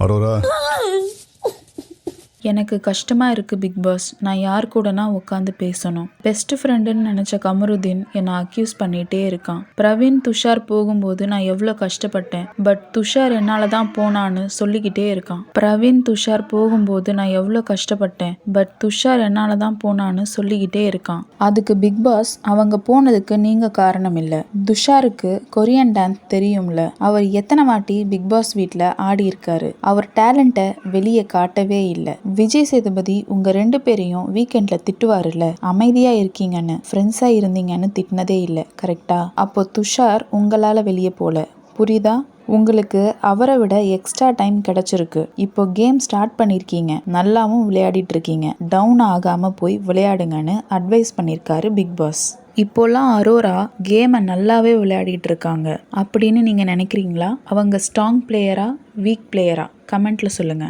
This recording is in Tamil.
அரோரா, எனக்கு கஷ்டமாக இருக்குது பிக் பாஸ். நான் யார் கூடனா உட்காந்து பேசணும். பெஸ்ட் ஃப்ரெண்டுன்னு நினச்ச கமருதீன் என்னை அக்யூஸ் பண்ணிகிட்டே இருக்கான். பிரவீன் துஷார் போகும்போது நான் எவ்வளோ கஷ்டப்பட்டேன், பட் துஷார் என்னால் தான் போனான்னு சொல்லிக்கிட்டே இருக்கான். பிரவீன் துஷார் போகும்போது நான் எவ்வளோ கஷ்டப்பட்டேன், பட் துஷார் என்னால் தான் போனான்னு சொல்லிக்கிட்டே இருக்கான். அதுக்கு பிக் பாஸ், அவங்க போனதுக்கு நீங்கள் காரணம் இல்லை. துஷாருக்கு கொரியன் டான்ஸ் தெரியும்ல, அவர் எத்தனை வாட்டி பிக் பாஸ் வீட்டில் ஆடி இருக்காரு. அவர் டேலண்ட்டை வெளியே காட்டவே இல்லை. விஜய் சேதுபதி உங்க 2 பேரையும் வீக்கெண்ட்ல திட்டுவாருல்ல, அமைதியா இருக்கீங்கன்னு, ஃப்ரெண்ட்ஸா இருந்தீங்கன்னு திட்டினதே இல்லை, கரெக்டா? அப்போ துஷார் உங்களால வெளியே போல, புரியுதா? உங்களுக்கு அவரை விட எக்ஸ்ட்ரா டைம் கிடைச்சிருக்கு. இப்போ கேம் ஸ்டார்ட் பண்ணிருக்கீங்க, நல்லாவும் விளையாடிட்டு இருக்கீங்க. டவுன் ஆகாம போய் விளையாடுங்கன்னு அட்வைஸ் பண்ணியிருக்காரு பிக் பாஸ். இப்போல்லாம் அரோரா கேமை நல்லாவே விளையாடிட்டு இருக்காங்க அப்படின்னு நீங்க நினைக்கிறீங்களா? அவங்க ஸ்ட்ராங் பிளேயரா வீக் பிளேயரா? கமெண்ட்ல சொல்லுங்க.